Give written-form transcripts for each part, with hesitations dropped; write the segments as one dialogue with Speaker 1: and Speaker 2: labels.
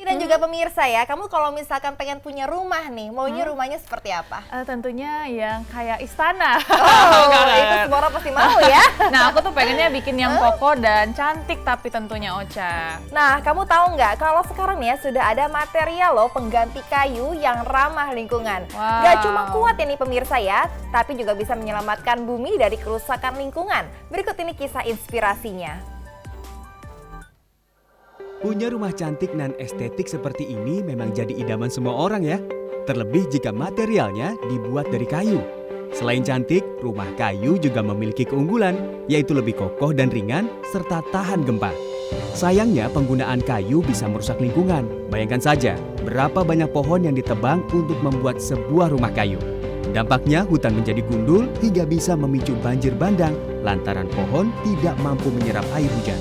Speaker 1: Dan juga pemirsa ya, kamu kalau misalkan pengen punya rumah nih, maunya rumahnya seperti apa?
Speaker 2: Tentunya yang kayak istana.
Speaker 1: Itu semua orang pasti mau ya.
Speaker 2: Nah, aku tuh pengennya bikin yang kokoh dan cantik tapi tentunya Ocha.
Speaker 1: Nah, kamu tahu nggak kalau sekarang nih ya sudah ada material loh pengganti kayu yang ramah lingkungan.
Speaker 2: Wow.
Speaker 1: Gak cuma kuat ya nih pemirsa ya, tapi juga bisa menyelamatkan bumi dari kerusakan lingkungan. Berikut ini kisah inspirasinya.
Speaker 3: Punya rumah cantik dan estetik seperti ini memang jadi idaman semua orang ya. Terlebih jika materialnya dibuat dari kayu. Selain cantik, rumah kayu juga memiliki keunggulan, yaitu lebih kokoh dan ringan serta tahan gempa. Sayangnya penggunaan kayu bisa merusak lingkungan. Bayangkan saja berapa banyak pohon yang ditebang untuk membuat sebuah rumah kayu. Dampaknya hutan menjadi gundul hingga bisa memicu banjir bandang lantaran pohon tidak mampu menyerap air hujan.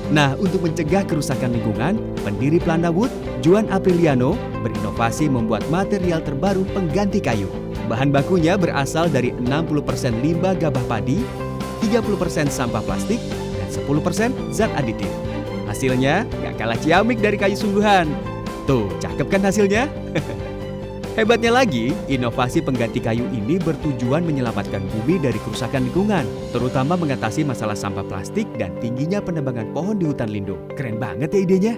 Speaker 3: Nah, untuk mencegah kerusakan lingkungan, pendiri Plana Wood, Juan Apriliano, berinovasi membuat material terbaru pengganti kayu. Bahan bakunya berasal dari 60% limbah gabah padi, 30% sampah plastik, dan 10% zat aditif. Hasilnya gak kalah ciamik dari kayu sungguhan. Tuh, cakep kan hasilnya? Hebatnya lagi, inovasi pengganti kayu ini bertujuan menyelamatkan bumi dari kerusakan lingkungan, terutama mengatasi masalah sampah plastik dan tingginya penebangan pohon di hutan lindung. Keren banget ya idenya.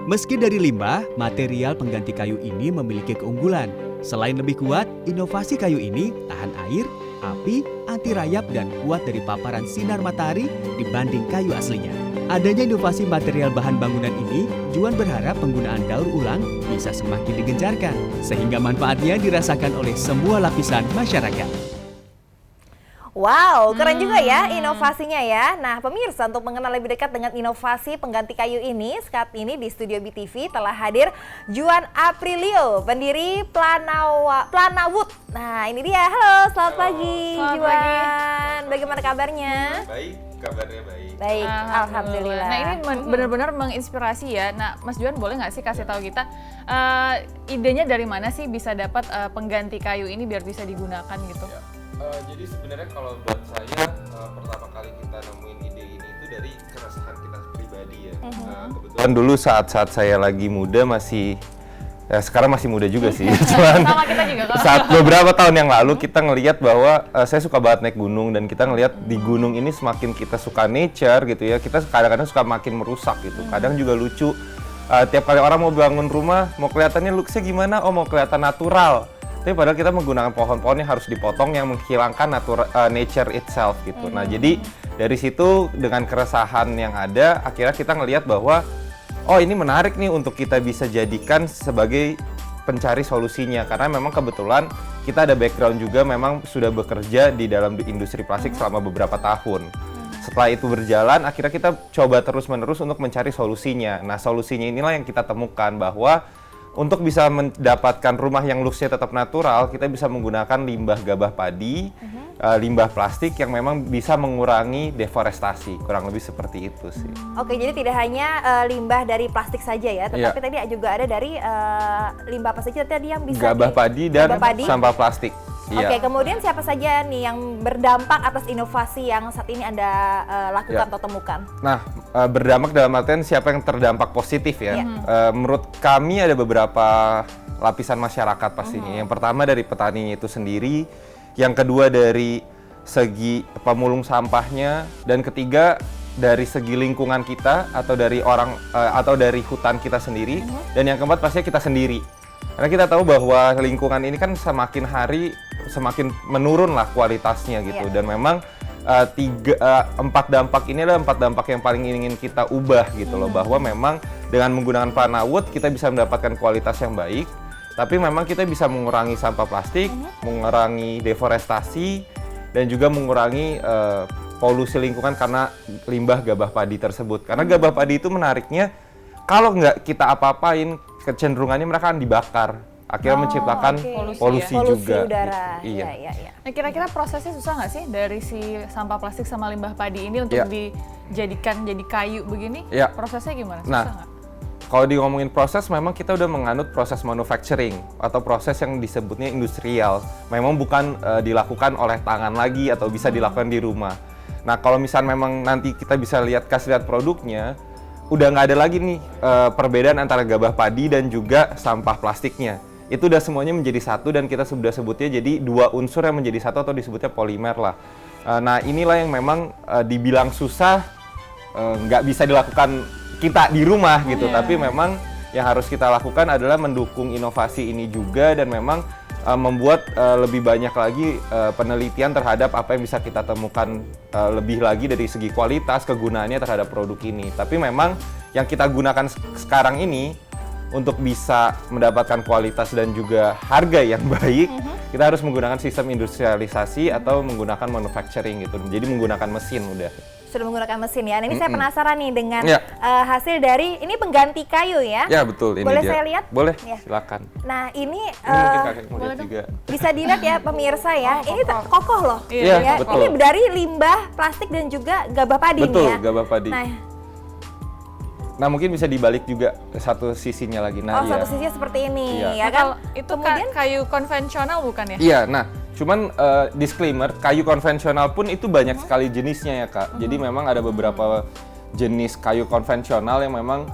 Speaker 3: Meski dari limbah, material pengganti kayu ini memiliki keunggulan. Selain lebih kuat, inovasi kayu ini tahan air, api, anti rayap, dan kuat dari paparan sinar matahari dibanding kayu aslinya. Adanya inovasi material bahan bangunan ini, Juan berharap penggunaan daur ulang bisa semakin digencarkan, sehingga manfaatnya dirasakan oleh semua lapisan masyarakat.
Speaker 1: Wow, keren juga ya inovasinya ya. Nah, pemirsa, untuk mengenal lebih dekat dengan inovasi pengganti kayu ini, saat ini di Studio BTV telah hadir Juan Aprilio, pendiri Plana Wood. Nah, ini dia. Halo, selamat pagi Juan. Bagaimana kabarnya?
Speaker 4: Baik, kabarnya baik.
Speaker 1: Baik, alhamdulillah.
Speaker 2: Nah, ini benar-benar menginspirasi ya. Nah, Mas Juan boleh nggak sih kasih tahu kita idenya dari mana sih bisa dapat pengganti kayu ini biar bisa digunakan gitu?
Speaker 4: Ya. Jadi sebenarnya kalau buat saya pertama kali kita nemuin ide ini itu dari keresahan kita pribadi ya. Kebetulan dulu saat saya lagi muda sekarang masih muda juga sih. Cuman
Speaker 2: Sama kita juga kalau.
Speaker 4: saat beberapa tahun yang lalu kita ngelihat bahwa saya suka banget naik gunung dan kita ngelihat di gunung ini semakin kita suka nature gitu ya, kita kadang-kadang suka makin merusak gitu. Kadang juga lucu tiap kali orang mau bangun rumah mau kelihatannya looks-nya gimana? Oh, mau kelihatan natural. Tapi padahal kita menggunakan pohon-pohon yang harus dipotong yang menghilangkan nature itself gitu. Nah, jadi dari situ dengan keresahan yang ada, akhirnya kita ngelihat bahwa oh, ini menarik nih untuk kita bisa jadikan sebagai pencari solusinya. Karena memang kebetulan kita ada background juga memang sudah bekerja di dalam industri plastik selama beberapa tahun. Setelah itu berjalan, akhirnya kita coba terus-menerus untuk mencari solusinya. Nah, solusinya inilah yang kita temukan bahwa untuk bisa mendapatkan rumah yang looks-nya tetap natural, kita bisa menggunakan limbah gabah padi, limbah plastik yang memang bisa mengurangi deforestasi. Kurang lebih seperti itu sih.
Speaker 1: Oke, jadi tidak hanya limbah dari plastik saja ya, tetapi tadi juga ada dari limbah apa saja tadi yang bisa
Speaker 4: gabah padi dan sampah plastik.
Speaker 1: Oke, kemudian siapa saja nih yang berdampak atas inovasi yang saat ini Anda lakukan atau temukan?
Speaker 4: Nah, berdampak dalam artian siapa yang terdampak positif ya. Menurut kami ada beberapa lapisan masyarakat pastinya. Yang pertama dari petaninya itu sendiri, yang kedua dari segi pemulung sampahnya, dan ketiga dari segi lingkungan kita atau dari orang atau dari hutan kita sendiri, dan yang keempat pastinya kita sendiri. Karena kita tahu bahwa lingkungan ini kan semakin hari semakin menurun lah kualitasnya gitu. Dan memang 4 dampak ini adalah 4 dampak yang paling ingin kita ubah gitu loh. Bahwa memang dengan menggunakan Plana Wood kita bisa mendapatkan kualitas yang baik, tapi memang kita bisa mengurangi sampah plastik, mengurangi deforestasi, dan juga mengurangi polusi lingkungan karena limbah gabah padi tersebut. Karena gabah padi itu menariknya, kalau nggak kita apa-apain, kecenderungannya mereka akan dibakar. Akhirnya menciptakan polusi juga.
Speaker 1: Udara.
Speaker 4: Gitu.
Speaker 1: Iya.
Speaker 2: Nah, kira-kira prosesnya susah nggak sih dari si sampah plastik sama limbah padi ini untuk dijadikan jadi kayu begini? Prosesnya gimana? Susah nggak?
Speaker 4: Kalau ngomongin proses, memang kita udah menganut proses manufacturing atau proses yang disebutnya industrial. Memang bukan dilakukan oleh tangan lagi atau bisa dilakukan di rumah. Nah, kalau misalnya memang nanti kita bisa kasih lihat produknya, udah nggak ada lagi nih perbedaan antara gabah padi dan juga sampah plastiknya. Itu udah semuanya menjadi satu dan kita sudah sebutnya jadi dua unsur yang menjadi satu atau disebutnya polimer lah. Nah inilah yang memang dibilang susah, nggak bisa dilakukan kita di rumah gitu, tapi memang yang harus kita lakukan adalah mendukung inovasi ini juga dan memang membuat lebih banyak lagi penelitian terhadap apa yang bisa kita temukan lebih lagi dari segi kualitas kegunaannya terhadap produk ini. Tapi memang yang kita gunakan sekarang ini untuk bisa mendapatkan kualitas dan juga harga yang baik, kita harus menggunakan sistem industrialisasi atau menggunakan manufacturing gitu. Jadi menggunakan mesin udah.
Speaker 1: Sudah menggunakan mesin ya. Nah, ini saya penasaran nih dengan
Speaker 4: Ya.
Speaker 1: hasil dari ini pengganti kayu ya.
Speaker 4: Ya betul, ini
Speaker 1: Boleh
Speaker 4: dia.
Speaker 1: saya lihat?
Speaker 4: Boleh,
Speaker 1: Ya.
Speaker 4: silakan.
Speaker 1: Nah, ini
Speaker 4: Ini mungkin kakek mau lihat juga.
Speaker 1: bisa dilihat ya pemirsa ya. Ini kokoh loh.
Speaker 2: Iya,
Speaker 1: ya.
Speaker 4: betul.
Speaker 1: Ini dari limbah plastik dan juga gabah padi
Speaker 4: Betul,
Speaker 1: nih ya.
Speaker 4: gabah padi.
Speaker 1: Nah,
Speaker 4: mungkin bisa dibalik juga satu sisinya lagi. Nah, iya.
Speaker 1: satu sisinya seperti ini
Speaker 4: Iya.
Speaker 1: ya
Speaker 2: Nah,
Speaker 1: kan.
Speaker 2: kalau itu
Speaker 1: Kemudian
Speaker 2: kayu konvensional bukan ya?
Speaker 4: Iya, nah cuman disclaimer, kayu konvensional pun itu banyak sekali jenisnya ya Kak. Jadi memang ada beberapa jenis kayu konvensional yang memang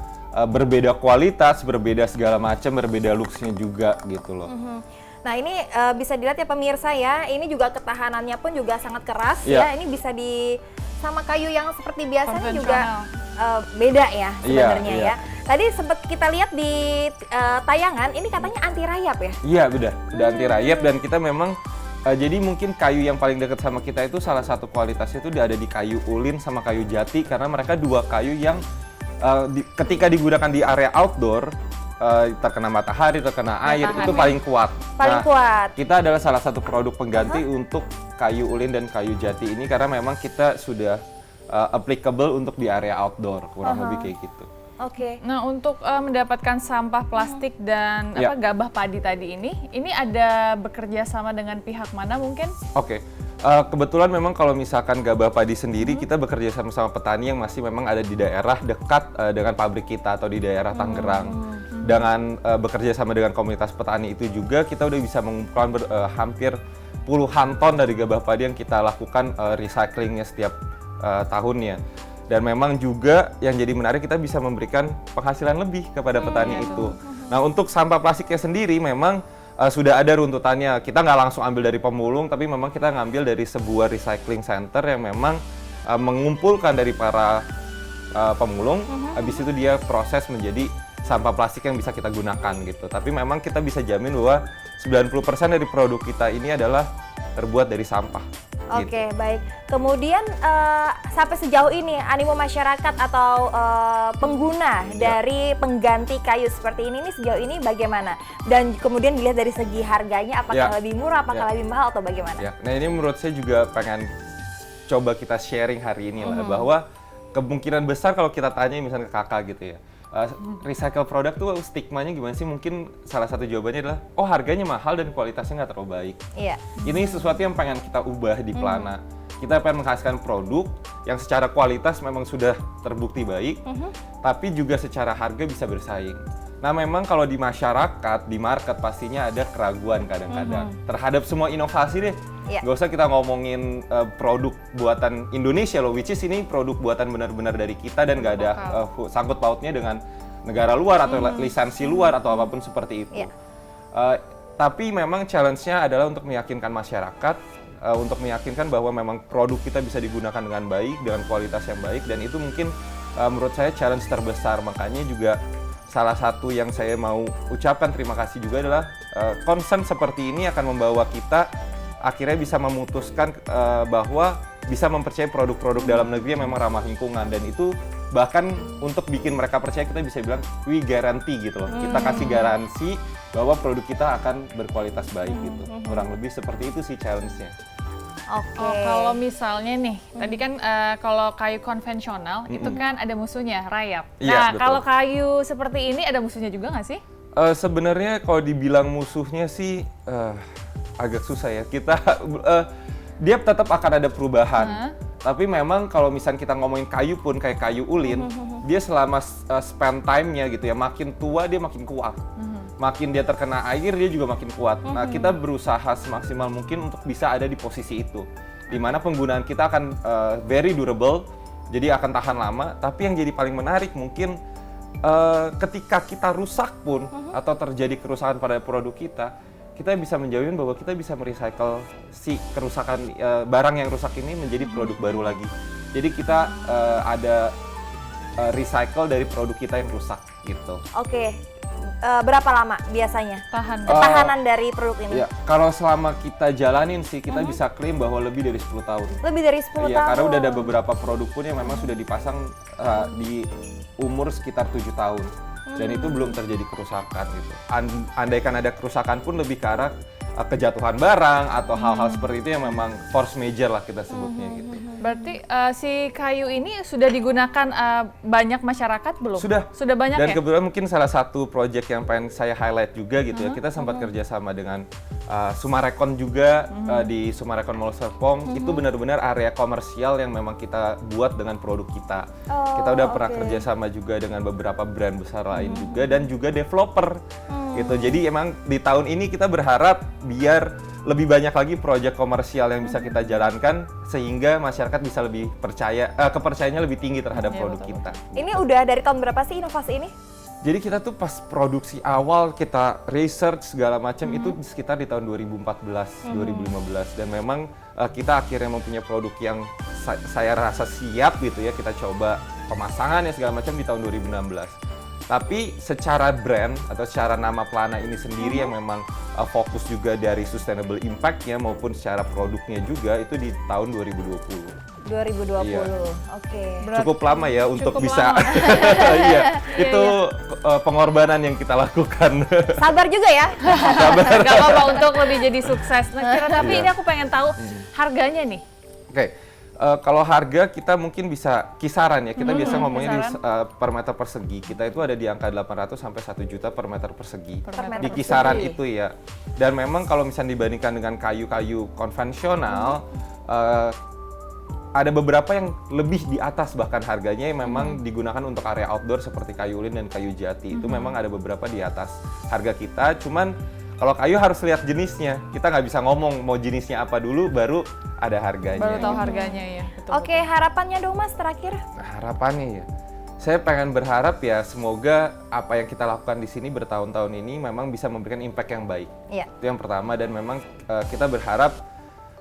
Speaker 4: berbeda kualitas, berbeda segala macam, berbeda looks-nya juga gitu loh.
Speaker 1: Nah ini bisa dilihat ya pemirsa ya, ini juga ketahanannya pun juga sangat keras
Speaker 4: Iya.
Speaker 1: ya. Ini bisa sama kayu yang seperti biasanya juga
Speaker 2: Konvensional.
Speaker 1: beda ya sebenarnya
Speaker 4: Iya,
Speaker 1: ya. Tadi sempat kita lihat di tayangan, ini katanya anti rayap ya?
Speaker 4: Iya, udah anti rayap dan kita memang jadi mungkin kayu yang paling dekat sama kita itu salah satu kualitasnya itu ada di kayu ulin sama kayu jati karena mereka dua kayu yang ketika digunakan di area outdoor terkena matahari, terkena air itu paling kuat.
Speaker 1: Paling kuat.
Speaker 4: Kita adalah salah satu produk pengganti untuk kayu ulin dan kayu jati ini karena memang kita sudah applicable untuk di area outdoor, kurang lebih kayak gitu.
Speaker 1: Oke.
Speaker 2: Nah, untuk mendapatkan sampah plastik dan
Speaker 4: Ya.
Speaker 2: gabah padi tadi ini ada bekerja sama dengan pihak mana mungkin?
Speaker 4: Oke, kebetulan memang kalau misalkan gabah padi sendiri kita bekerja sama petani yang masih memang ada di daerah dekat dengan pabrik kita atau di daerah Tangerang. Dengan bekerja sama dengan komunitas petani itu juga kita udah bisa mengumpulkan hampir puluhan ton dari gabah padi yang kita lakukan recyclingnya setiap tahunnya. Dan memang juga yang jadi menarik kita bisa memberikan penghasilan lebih kepada petani itu. Nah untuk sampah plastiknya sendiri memang sudah ada runtutannya. Kita nggak langsung ambil dari pemulung, tapi memang kita ngambil dari sebuah recycling center yang memang mengumpulkan dari para pemulung. Habis itu dia proses menjadi sampah plastik yang bisa kita gunakan gitu. Tapi memang kita bisa jamin bahwa 90% dari produk kita ini adalah terbuat dari sampah.
Speaker 1: Oke, baik. Kemudian sampai sejauh ini animo masyarakat atau pengguna dari pengganti kayu seperti ini sejauh ini bagaimana? Dan kemudian dilihat dari segi harganya apakah lebih murah, apakah lebih mahal atau bagaimana?
Speaker 4: Ya. Nah ini menurut saya juga pengen coba kita sharing hari ini lah bahwa kemungkinan besar kalau kita tanya misalnya ke kakak gitu ya, recycle produk tuh stigmanya gimana sih? Mungkin salah satu jawabannya adalah, oh harganya mahal dan kualitasnya nggak terlalu baik.
Speaker 1: Iya.
Speaker 4: Ini sesuatu yang pengen kita ubah di Plana. Kita pengen menghasilkan produk yang secara kualitas memang sudah terbukti baik, tapi juga secara harga bisa bersaing. Nah memang kalau di masyarakat, di market pastinya ada keraguan kadang-kadang terhadap semua inovasi deh.
Speaker 1: Iya.
Speaker 4: Gak usah kita ngomongin produk buatan Indonesia loh, which is ini produk buatan benar-benar dari kita dan gak ada sangkut pautnya dengan negara luar atau lisensi luar atau apapun seperti itu.
Speaker 1: Iya.
Speaker 4: Tapi memang challenge-nya adalah untuk meyakinkan masyarakat, untuk meyakinkan bahwa memang produk kita bisa digunakan dengan baik, dengan kualitas yang baik, dan itu mungkin menurut saya challenge terbesar. Makanya juga salah satu yang saya mau ucapkan terima kasih juga adalah concern seperti ini akan membawa kita akhirnya bisa memutuskan bahwa bisa mempercayai produk-produk dalam negeri yang memang ramah lingkungan, dan itu bahkan untuk bikin mereka percaya kita bisa bilang we guarantee gitu loh. Kita kasih garansi bahwa produk kita akan berkualitas baik gitu. Kurang lebih seperti itu sih challenge-nya.
Speaker 1: Oke.
Speaker 2: Oh, kalau misalnya nih, tadi kan kalau kayu konvensional itu kan ada musuhnya, rayap.
Speaker 4: Iya,
Speaker 2: Nah,
Speaker 4: betul.
Speaker 2: kalau kayu seperti ini ada musuhnya juga nggak sih?
Speaker 4: Sebenarnya kalau dibilang musuhnya sih agak susah ya. Kita dia tetap akan ada perubahan. Tapi memang kalau misalnya kita ngomongin kayu pun kayak kayu ulin, dia selama spend time-nya gitu ya, makin tua dia makin kuat. Makin dia terkena air dia juga makin kuat. Nah, kita berusaha semaksimal mungkin untuk bisa ada di posisi itu. Di mana penggunaan kita akan very durable, Jadi akan tahan lama, tapi yang jadi paling menarik mungkin ketika kita rusak pun atau terjadi kerusakan pada produk kita bisa menjamin bahwa kita bisa merecycle si kerusakan barang yang rusak ini menjadi produk baru lagi. Jadi kita ada recycle dari produk kita yang rusak gitu.
Speaker 1: Oke. Berapa lama biasanya
Speaker 2: Tahan.
Speaker 1: ketahanan dari produk ini?
Speaker 4: Ya, kalau selama kita jalanin sih kita bisa klaim bahwa lebih dari 10 tahun.
Speaker 1: Lebih dari 10
Speaker 4: Iya,
Speaker 1: tahun.
Speaker 4: karena udah ada beberapa produk pun yang memang sudah dipasang di umur sekitar 7 tahun. Dan itu belum terjadi kerusakan gitu. Andaikan ada kerusakan pun lebih ke arah kejatuhan barang atau hal-hal seperti itu yang memang force major lah kita sebutnya gitu.
Speaker 2: Berarti si kayu ini sudah digunakan banyak masyarakat belum? Sudah banyak
Speaker 4: Dan
Speaker 2: ya?
Speaker 4: kebetulan mungkin salah satu project yang pengen saya highlight juga gitu ya, kita sempat kerjasama dengan Sumarekon juga di Sumarekon Mall Serpong. Itu benar-benar area komersial yang memang kita buat dengan produk kita. Kita udah pernah kerjasama juga dengan beberapa brand besar lain juga dan juga developer gitu. Jadi emang di tahun ini kita berharap biar lebih banyak lagi proyek komersial yang bisa kita jalankan sehingga masyarakat bisa lebih percaya, kepercayaannya lebih tinggi terhadap produk kita.
Speaker 1: Ini udah dari tahun berapa sih inovasi ini?
Speaker 4: Jadi kita tuh pas produksi awal kita research segala macam itu sekitar di tahun 2014, 2015 dan memang kita akhirnya mempunyai produk yang saya rasa siap gitu ya, kita coba pemasangannya segala macam di tahun 2016. Tapi secara brand atau secara nama Plana ini sendiri yang memang fokus juga dari sustainable impact-nya maupun secara produknya juga itu di tahun 2020.
Speaker 1: 2020.
Speaker 4: Iya.
Speaker 1: Oke.
Speaker 4: Cukup lama ya untuk
Speaker 2: Cukup
Speaker 4: bisa
Speaker 2: lama.
Speaker 4: iya, itu pengorbanan yang kita lakukan.
Speaker 1: Sabar juga ya.
Speaker 2: Gak apa-apa untuk lebih jadi sukses. Nah, tapi
Speaker 4: Iya.
Speaker 2: ini aku pengen tahu harganya nih.
Speaker 4: Oke. Kalau harga kita mungkin bisa kisaran ya, kita biasa ngomongnya di per meter persegi. Kita itu ada di angka 800 sampai 1 juta per meter persegi.
Speaker 1: meter
Speaker 4: Di kisaran
Speaker 1: persegi.
Speaker 4: itu ya. Dan memang kalau misalnya dibandingkan dengan kayu-kayu konvensional, ada beberapa yang lebih di atas bahkan harganya yang memang digunakan untuk area outdoor seperti kayu lin dan kayu jati. Itu memang ada beberapa di atas harga kita. Cuman kalau kayu harus lihat jenisnya. Kita nggak bisa ngomong mau jenisnya apa dulu baru ada harganya.
Speaker 2: Baru tahu
Speaker 4: gitu.
Speaker 2: harganya ya. Betul,
Speaker 1: Oke, harapannya dong Mas terakhir.
Speaker 4: Nah, harapannya ya, saya pengen berharap ya semoga apa yang kita lakukan di sini bertahun-tahun ini memang bisa memberikan impact yang baik.
Speaker 1: Iya.
Speaker 4: Itu yang pertama dan memang kita berharap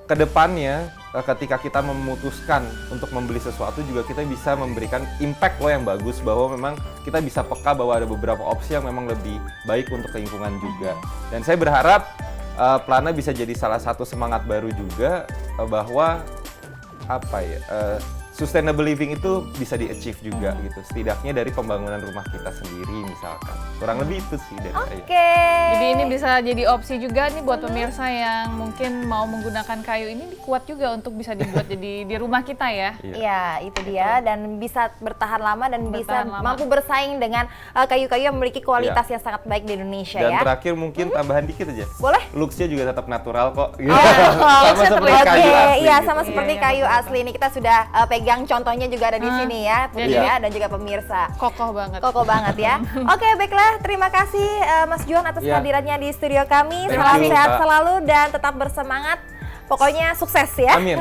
Speaker 4: ke depannya ketika kita memutuskan untuk membeli sesuatu juga kita bisa memberikan impact yang bagus bahwa memang kita bisa peka bahwa ada beberapa opsi yang memang lebih baik untuk lingkungan juga. Dan saya berharap Plana bisa jadi salah satu semangat baru juga bahwa apa ya sustainable living itu bisa di-achieve juga gitu. Setidaknya dari pembangunan rumah kita sendiri misalkan. Kurang lebih itu sih dari saya.
Speaker 1: Oke.
Speaker 2: Jadi ini bisa jadi opsi juga nih buat pemirsa yang mungkin mau menggunakan kayu ini kuat juga untuk bisa dibuat jadi di rumah kita ya.
Speaker 1: Iya, itu dia dan bisa bertahan lama dan bisa
Speaker 2: Bertahan lama.
Speaker 1: mampu bersaing dengan kayu-kayu yang memiliki kualitas yang sangat baik di Indonesia
Speaker 4: Dan
Speaker 1: ya.
Speaker 4: terakhir mungkin tambahan dikit aja.
Speaker 1: Boleh?
Speaker 4: Looks-nya juga tetap natural kok.
Speaker 1: Sama
Speaker 4: seperti
Speaker 1: Oke,
Speaker 4: kayu asli.
Speaker 1: iya
Speaker 4: gitu.
Speaker 1: sama seperti
Speaker 2: Iya,
Speaker 1: kayu
Speaker 2: betul.
Speaker 1: asli ini kita sudah pegang contohnya juga ada di sini ya, Putri
Speaker 4: Iya.
Speaker 1: ya, dan juga pemirsa.
Speaker 2: Kokoh banget.
Speaker 1: Kokoh banget ya. Oke, baiklah. Terima kasih Mas Juan atas
Speaker 4: Iya.
Speaker 1: kehadirannya di studio kami.
Speaker 4: Thank
Speaker 1: Salam
Speaker 4: you,
Speaker 1: sehat
Speaker 4: Kak.
Speaker 1: selalu dan tetap bersemangat. Pokoknya sukses ya.
Speaker 4: Amin.